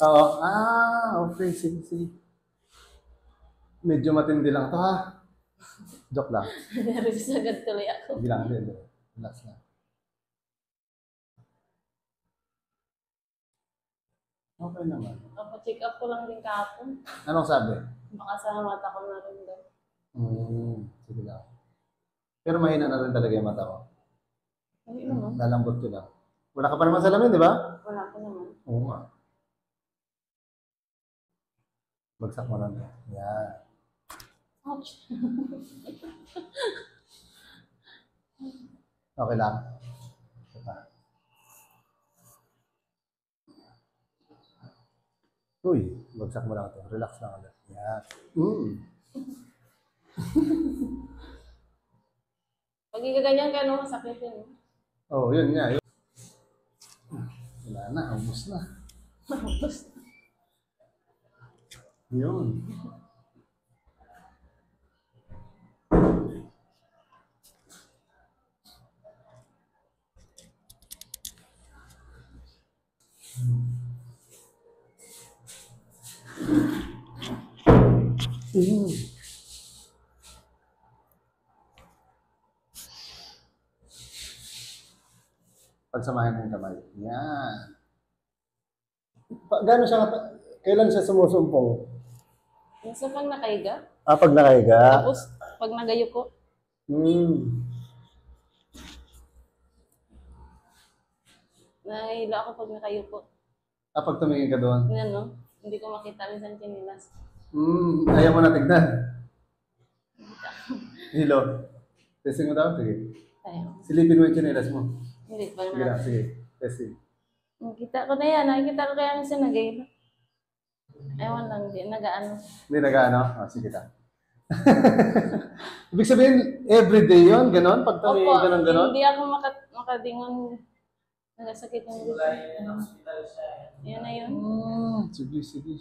Oo. Okay. Sige, sige. Medyo matindi lang to, ha? Joke lang. Nervous agad tuloy ako. Sige lang, hindi. Relax lang. Okay naman. Check up ko lang din kahapon. Anong sabi? Baka sa mata ko na rin daw. Sige lang. Pero mahina na rin talaga yung mata ko. Hindi naman. Lalambot ko lang. Wala ka pa naman salamin, di ba? Wala ko naman. Oo nga. Bagsak mo lang. Yan. Ouch. Okay lang. Uy, bagsak mo lang ito. Relax lang ulit. Yan. Pag igaganyan ka, no, masakit yun. Oh, yun nga. Yun. Wala na, ubus na. Yun. Pagsamahin mo yung kamay. Yan. Gano'n siya, kailan siya sumusumpong? Minsan pag nakahiga. Pag nakahiga? Tapos, pag nagayo ko. Nahihilo ako pag nakayo ko. Pag tumingin ka doon? Yan, no? Hindi ko makita minsan chinilas. Ayaw mo na tignan? Hilo. Testing mo daw? Sige. Ayaw. Silipin mo yung chinilas mo. Hindi pa Sige lang, sige. Testing. Nakita ko na yan. Nakikita ko kaya minsan nagaylo. Ewan lang, hindi. Nagaano. Hindi nag-ano? Sige lang. Ibig sabihin, everyday yun? Ganon? Pag tumingin ka ng ganon? Hindi ako makadingon. Nagasakit yung gusto. Yun na yun. Sige, sige.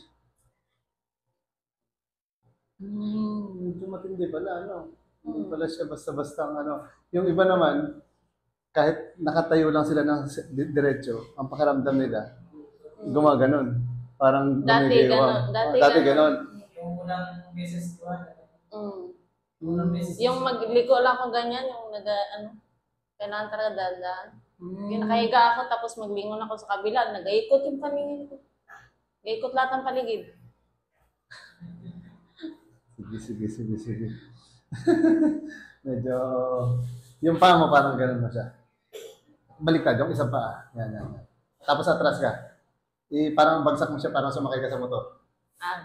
Medyo matindi pala, ano? Hindi pala siya basta-basta ang ano. Yung iba naman, kahit nakatayo lang sila ng diretso, ang pakiramdam nila, gumaganon. Parang Dati ganon. Dati ganon. Yung unang beses ko, Yung magliko lang ako ganyan, yung kailangan talaga dahan. Yung nakahiga ako, tapos maglingon ako sa kabila, nag-aikot yung paningin ko. Nag-aikot lahat ng paligid. Sige. Medyo, yung paa mo parang ganun mo siya. Baliktad, yung isang paa. Yan. Tapos atras ka. Parang bagsak mo siya, parang sumakay ka sa motor.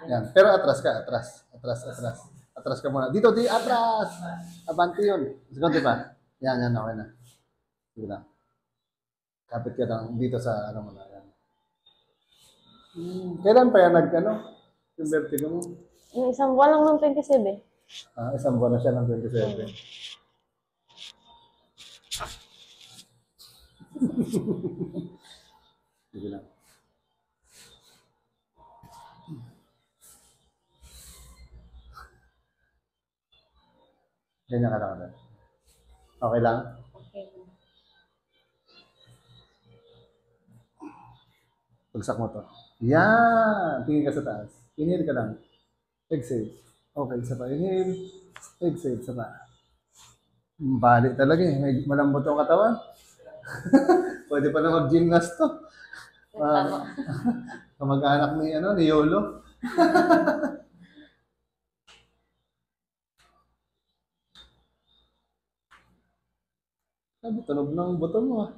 Yan. Pero atras ka, atras. Atras ka muna. Dito, atras! Abante yun. Sige pa. Yan, okay na. Sige lang. Kapit ka lang dito sa ano mo na. Yan. Kailan pa yan yung vertigo mo? Yung isang buwan lang ng 27. Isang buwan na siya ng 27. Sige lang. Ganyan ka lang. Okay lang? Okay. Bagsak mo to. Yan! Tingin ka sa taas. Inhale ka lang. Exhale. Okay, isa pa. Inhale. Exhale, isa pa. Balik talaga eh. May malambot ang katawan. Pwede pa na mag-gymnast to. Kamag-anak ni Yolo. Sabi, tunog ng buto mo ah.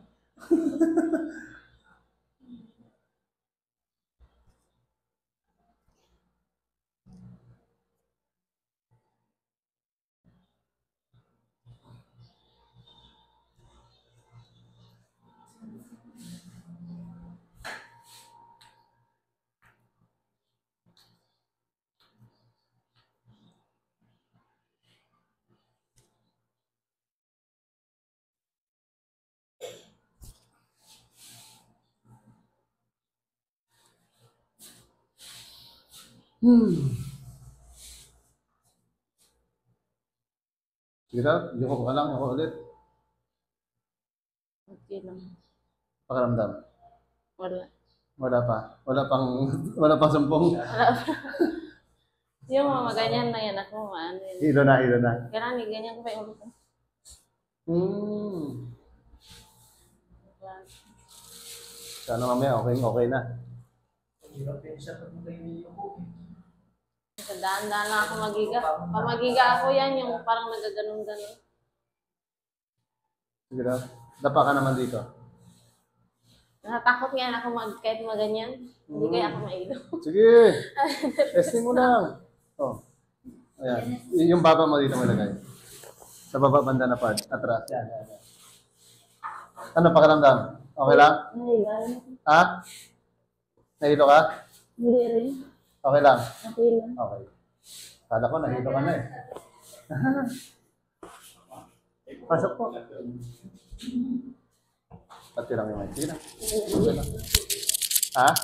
Sige na, yuko ka lang, yuko ulit. Okay lang. Pakaramdam. Wala. Wala pa. Wala pang sumpong. Yung mga ganyan na yan ako, ano yun. Hilo na. Ganyan, ganyan ko pa yung ulo ko. Sana mamaya okay na. Ang hirap din siya pag nagkainili ko. Sa daan-daan lang ako magiga. Pag magiga ako yan, yung parang nagaganon-ganon. Sige daw. Dapa ka naman dito. Natatakot nga ako kahit maganyan. Hindi kaya ako mailaw. Sige. Testing mo lang. Oh. Ayan. Yung baba mo dito malagay. Sa baba banda na pad. Atras. Yan. Ano pakiramdam? Okay lang? Ha? Nahilo ka? Hindi rin. Okay lang? Okay lang. Okay. Kala ko nahilo ka na eh. Pasok po. Pati lang yung mic. Sige na. Sige na. Ha?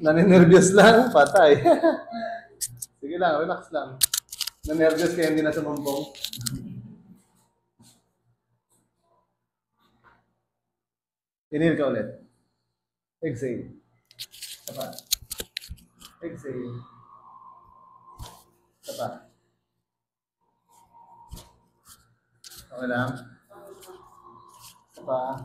Naninervyos lang? Patay. Sige lang, relax lang. Nanervyos kaya hindi na sumumbong. Inhale ka ulit. Exhale. Sapa. Exhale. Sapa. Okay lang? Sapa.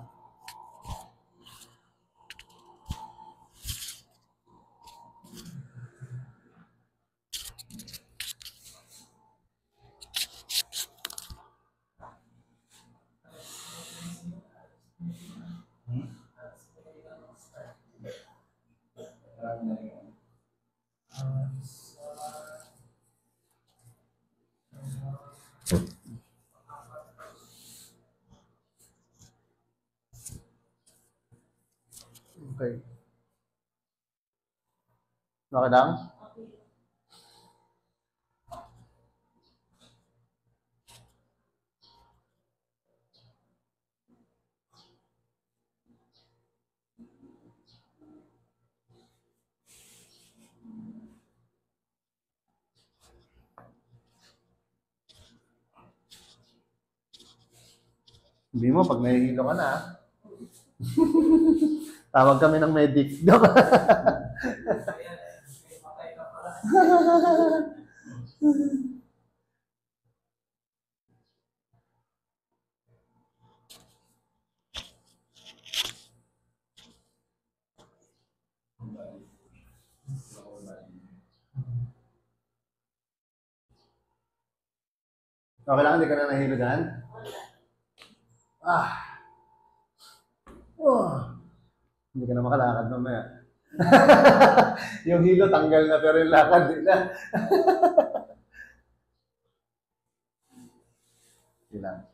Okay. Okay lang? Hindi mo, pag nahihilo ka na, tawag kami ng medic. Okay lang, hindi ka na nahihilo dyan? Ah. Oh. Hindi ka na makalakad mamaya. Yung hilo tanggal na pero yung lakad di na. Ilan?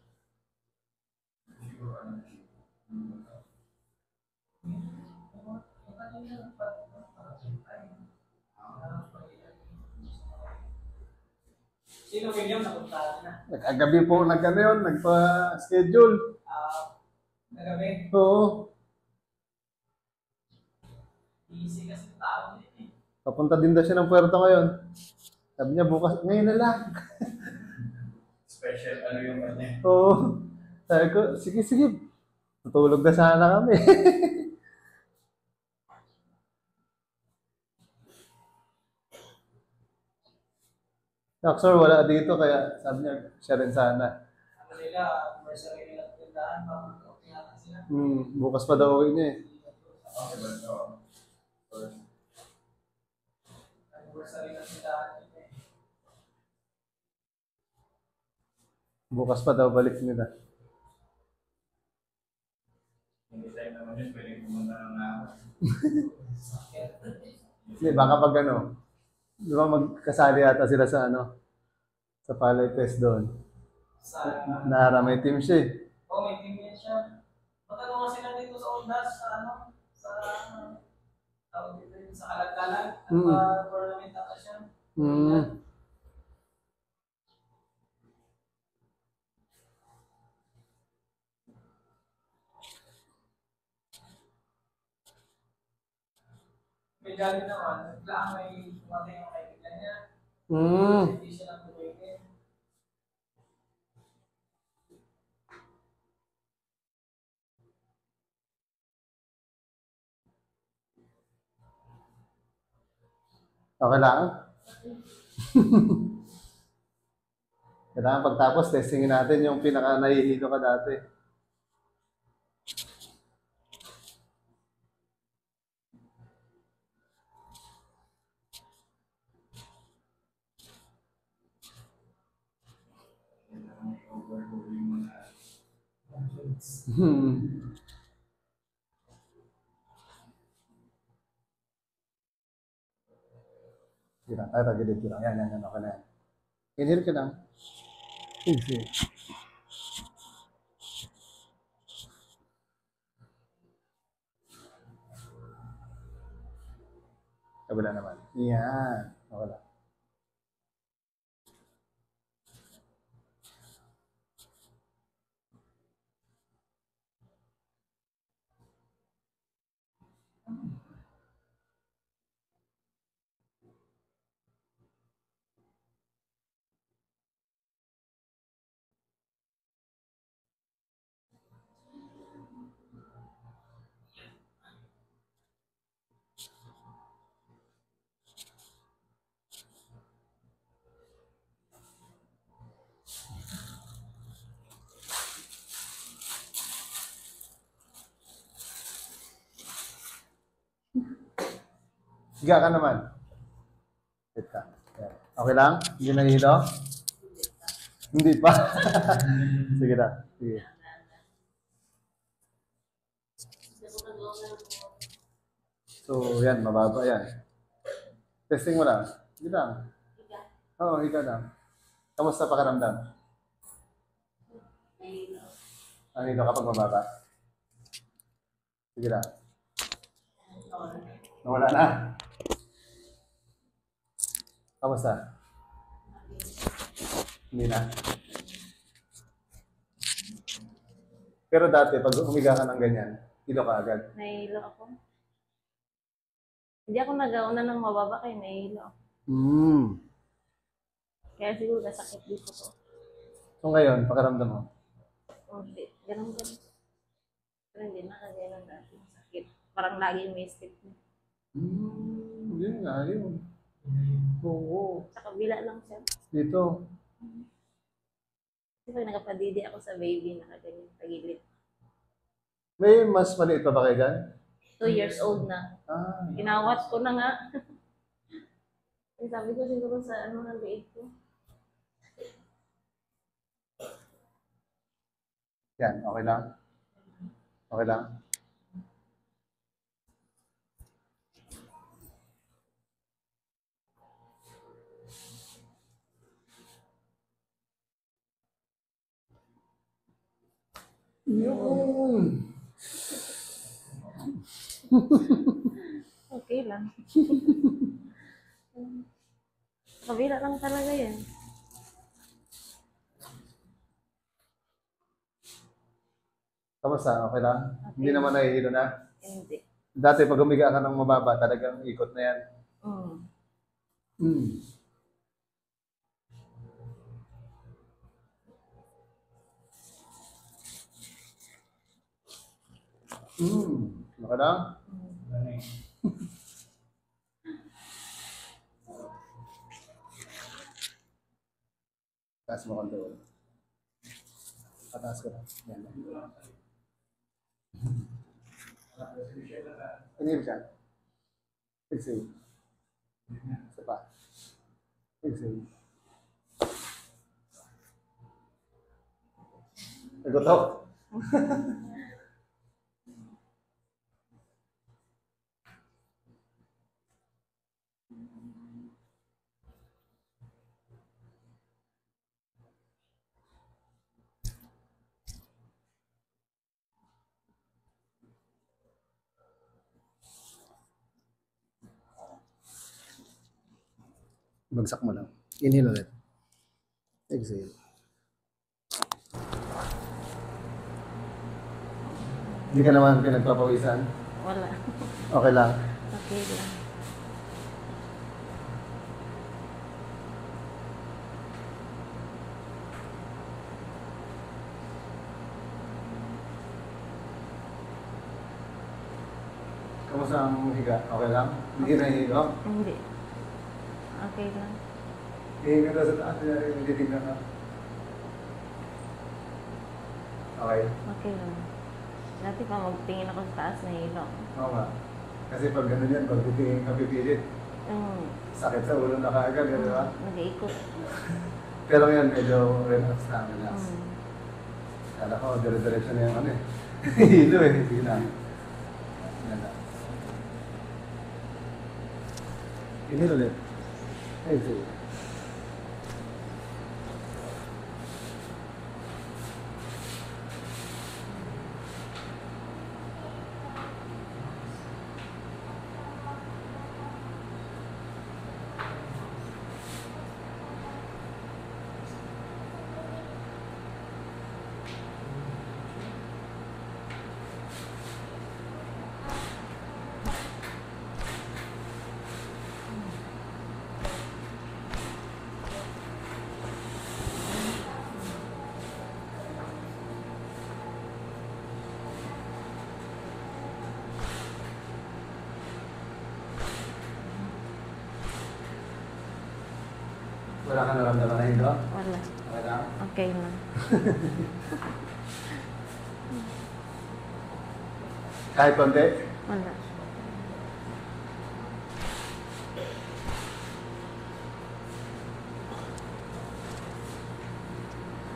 Sino William napuntahan na? Nagkagabi po nagpa-schedule. Nagabi? Oo. Easy kasi tao din eh. Papunta din daw siya ng puerto ngayon. Sabi niya bukas, ngayon na lang. Special ano yung ano? Oo. Sabi ko, sige. Tutulog na sana kami. Sir, wala dito kaya sabi niya, siya rin sana. Ano nila, anniversary nila tindahan, okay natin sila. Bukas pa daw uwi niya eh. Okay ba ito? Anniversary na tindahan nila eh. Bukas pa daw balik nila. Hindi tayo naman yun, pwede pumunta ng araw. Hindi, baka pag ano, di ba magkasali yata sila sa ano, sa Palay Fest doon. Sa... Nara, may team siya eh. Oh, may team yan siya. Magkano nga sila dito sa Ondas, sa ano, sa... tawag dito yun, sa Kalagkalag. Tournament ata siya. May galing naman, biglaan may tumatay yung kaibigan niya. Hindi siya lang tumigil. Okay lang? Kailangan pagtapos, testingin natin yung pinaka nahihilo ka dati. Sige lang, ay, tagilid ko lang. Yan, okay na yan. Inhale ka lang. Easy. Kabila naman. Yan. Okay lang. Higa ka naman. Sit ka. Yan. Okay lang? Hindi nahihilo? Hindi pa. Sige na. Sige. So, yan. Mababa yan. Testing mo lang. Hindi lang. Oo, higa lang. Kamusta pakiramdam? Nahihilo kapag mababa? Sige lang. Nawala na. Kamusta? Hindi na. Pero dati, pag umiga ka ng ganyan, hilo ka agad. Nahihilo ako. Hindi ako nag-auna ng mababa kaya nahihilo ako. Kaya siguro kasakit dito ko. So ngayon, pakiramdam mo? Hindi. Ganun. Pero hindi na kasi ng dati. Sakit. Parang lagi may stick. Yun nga, yun. Oo. Sa kabila lang siya. Dito. Kasi pag nakapadidi ako sa baby, nakaganyan, tagilid. May mas maliit pa ba kayo dyan? 2 years old na. Ah. Kinawat ko na nga. Sabi ko siguro sa ano ng liit ko. Yan, okay lang? Okay lang? Yun. Okay lang. Kabila lang talaga yan. Kamusta? Okay lang? Okay. Hindi naman nahihilo na? Hindi. Dati pag umiga ka ng mababa, talagang ikot na yan. Okay lang? Taas mo control. Pataas ko lang. Yan. Inhale ka. Exhale. Isa pa. Exhale. Nagutok. Bagsak mo lang. Inhale ulit. Exhale. Hindi ka naman pinagpapawisan? Wala. Okay lang. Okay lang. Kamusta ang higa? Okay lang? Hindi nahihilo? Hindi. Okay lang. Tingin ka daw sa taas, hindi tingnan ka. Okay? Okay lang. Dati pa magtingin ako sa taas, nahilo. Oo nga. Kasi pag gano'n yan, pag titingin ka pipilit, sakit sa ulo na kaagad, di ba? Nag-iikot. Pero ngayon, medyo relax na, relax. Mm. Kala ko, dire-diretso na yung ano eh. Hilo eh, sige na. Yan na. Inhale ulit. Exhale. Wala ka naramdaman na hilo? Wala. Okay lang? Okay lang. Kahit konti? Wala.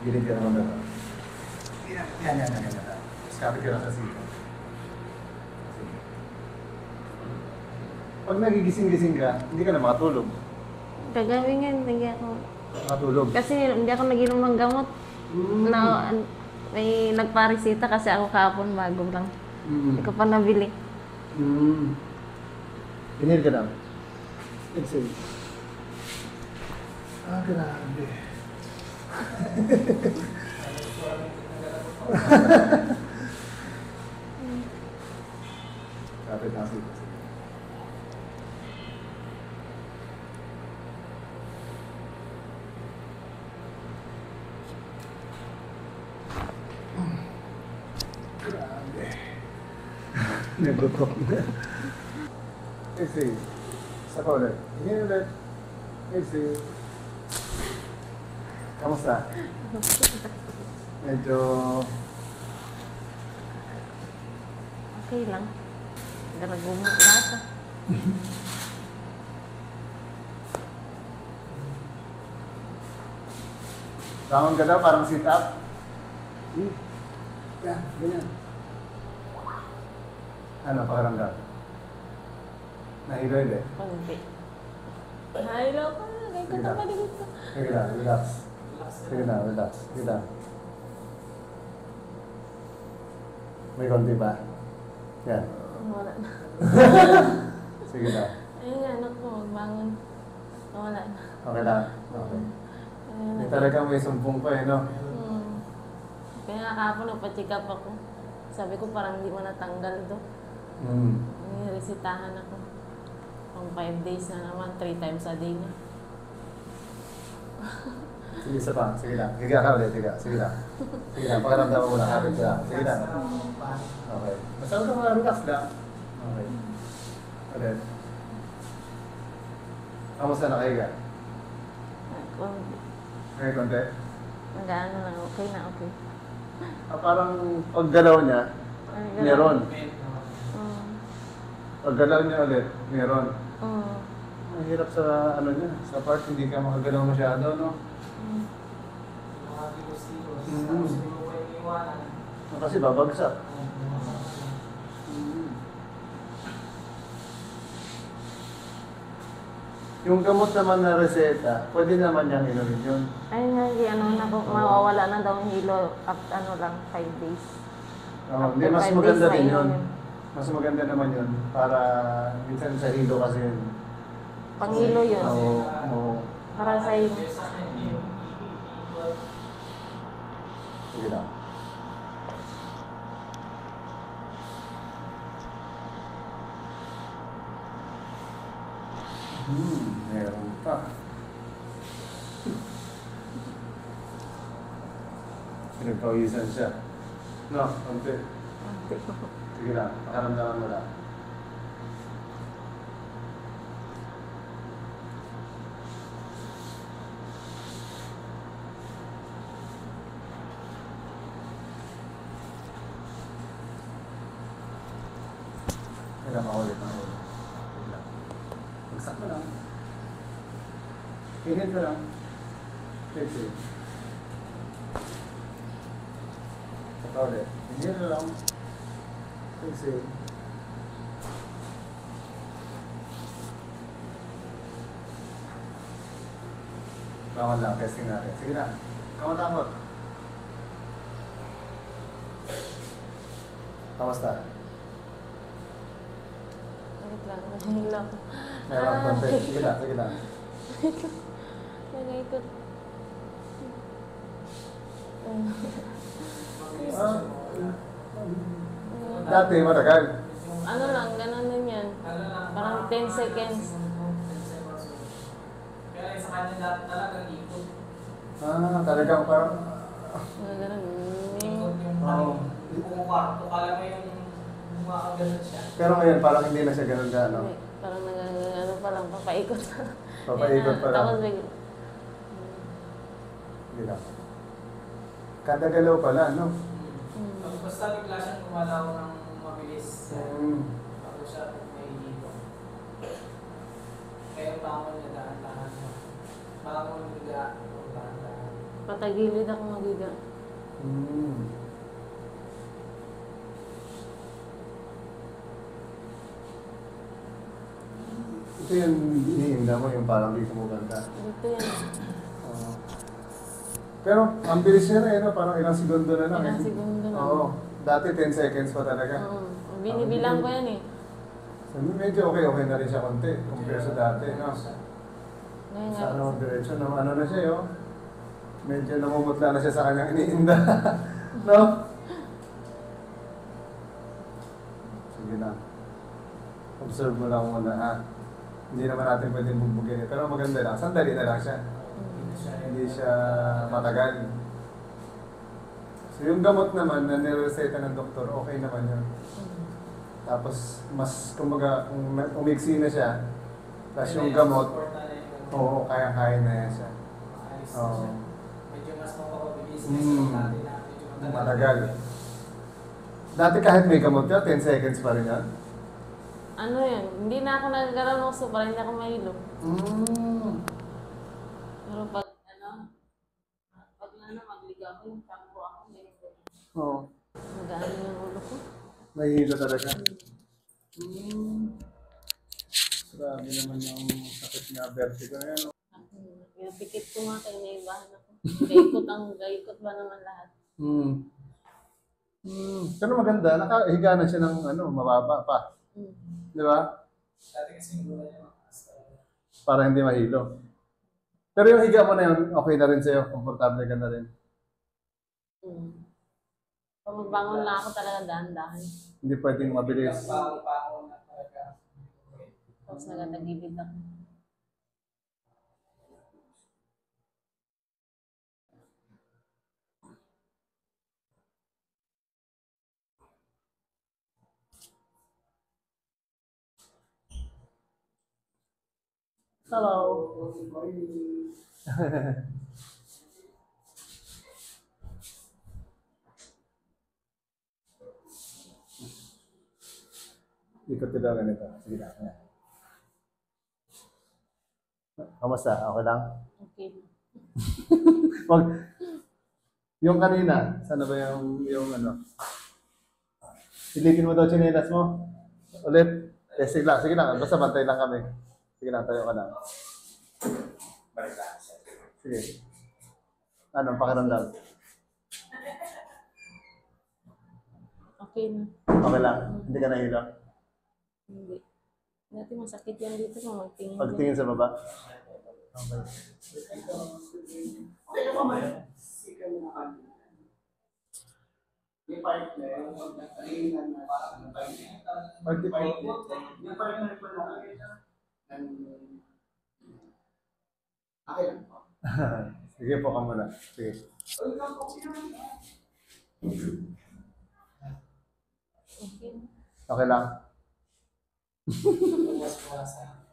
Gilid ka naman ba? Yan. Tapos kapit ka lang sa sito. Pag nagigising-gising ka, hindi ka na makatulog. Kagabi nga, hindi ako. Makatulog. Kasi hindi ako nag-inom ng gamot. Na, may nagparisita kasi ako kahapon bago lang. Hindi ko pa nabili. Inhale ka lang. Exhale. Grabe. Kapit na sito. Grabe. Nagutok na. Exhale. Isa pa ulit. Inhale ulit. Exhale. Kamusta? Medyo... Okay lang. Garagumot na ako. Bangon ka daw, parang sit up. Yan, ganyan. Ano, pakiramdam? Nahilo hindi? Hindi. Nahilo ka. Hindi ko napaligot ka. Sige na, relax. Sige na, relax. Sige na. May konti ba? Yan. Wala na. Sige na. Ayun, anak ko, magbangon. Wala na. Okay lang. Okay. Ayun, Hindi talagang may sumpong pa eh, no? Kaya nga kahapon nagpa-check up ako. Sabi ko parang hindi mo natanggal to. Niresitahan ako. Pang 5 days na naman, 3 times a day na. Sige, isa pa. Sige lang. Sige ka ulit. Sige lang. Sige lang. Pakiramdaman mo na. Kapit ka. Sige lang. Okay. Basta huwag ka relax lang. Okay. Ulit. Kamusta nakahiga? Konti. May konti? Nag-ano lang, okay na, okay. Parang paggalaw niya, meron. Paggalaw niya ulit, meron. Mahirap sa ano niya, sa part hindi ka makagalaw masyado, no? Mga kilos-kilos. Tapos hindi mo pwede iwanan. Kasi babagsak. Yung gamot naman na reseta, pwede naman niyang inumin yun. Ay nga, ano na po, mawawala na daw ang hilo after ano lang, 5 days. Hindi, mas maganda din yun. Mas maganda naman yun. Para minsan sa hilo kasi yun. Panghilo yun. Oo. Para sa iyo. Sige lang. Meron pa. Pinagpawisan siya. No, konti. Sige lang, pakaramdaman mo lang. Kailangan makulit ang ulo. Bagsak mo lang. Inhale ka lang. Exhale. Saka ulit. Inhale ka lang. Exhale. Bawal lang, testing natin. Sige na. Kamot-kamot. Kamusta? Wait lang, nahihila ko. Meron konti. Sige na, sige na. Nag-ikot. Dati, matagal. Ano lang, ganun din yan. Parang 10 seconds. Kaya sa kanya dati talagang ikot. Talagang parang... Ganun. Ikot yung Oo. kumukarto. Kala mo yung makaganon siya. Pero ngayon, parang hindi na siya ganun ka, no? Hindi, parang ano pa lang, papaikot. Papaikot pa lang. Tapos bigla. Hindi lang. Kada galaw pala, no? Basta bigla siyang gumalaw ng mabilis. Ako siya may hilo. Kaya bangon niya dahan-dahan. Bangon niya dahan-dahan. Patagilid ako magiga. Ito yung iniinda mo, yung parang dito mo ganda. Dito yan. Pero, ang bilis niya na, no? Parang ilang segundo na lang. Ilang segundo lang. Oo. Dati 10 seconds pa talaga. Oo. Binibilang ko yan eh. So, medyo okay na rin siya konti, compare sa dati, no? Ngayon nga. Sa ano, diretso, no? Ano na siya, yo? Medyo namumutla na siya sa kanyang iniinda. No? Sige na. Observe mo lang muna, ha? Hindi naman natin pwedeng bugbugin eh. Pero maganda lang. Sandali na lang siya. Hindi siya matagal. So yung gamot naman na nireseta ng doktor, okay naman yun. Tapos mas, kumbaga, kung umiksi na siya, tapos yung gamot, oo, kaya-kaya na yan siya. Oo. Medyo mas mapapabilis. Matagal. Dati kahit may gamot ka, 10 seconds pa rin yan. Ano yan? Hindi na ako nagkaroon ng uso, parang hindi ako mahilo. Pero pag magligaw ko, yung tampo ako, Oo. magaan yung ulo ko. Nahihilo talaga. Grabe naman yung sakit niya, vertigo na yan. Yung pikit ko nga kayo, naibahan ako. Gaikot ba naman lahat? Pero maganda, nakahiga na siya ng mababa pa. Di ba? Dati kasi yung gula niya Para hindi mahilo. Pero yung higa mo na yun, okay na rin sa'yo. Komportable ka na rin. Pag magbangon lang ako talaga dahan-dahan. Hindi pwedeng mabilis. Bangon na talaga. Tapos nagatagibid ako. Hello. Ikot ko daw ganito. Sige na. Ayan. Kamusta? Okay lang? Okay. Wag. Yung kanina, sana ba yung ano? Silipin mo daw tsinelas mo. Ulit. Sige lang, sige lang. Basta bantay lang kami. Sige lang, tayo ka lang. Sige. Anong pakiramdam? Okay na. Okay lang. Hindi ka nahilo. Hindi. Dati masakit yan dito kung magtingin. Pagtingin sa baba. Okay. Yung partner, nagtalingan na parang yung partner ko na okay lang po. Sige po ka muna. Sige. Okay. Okay lang. Bukas-bukasan.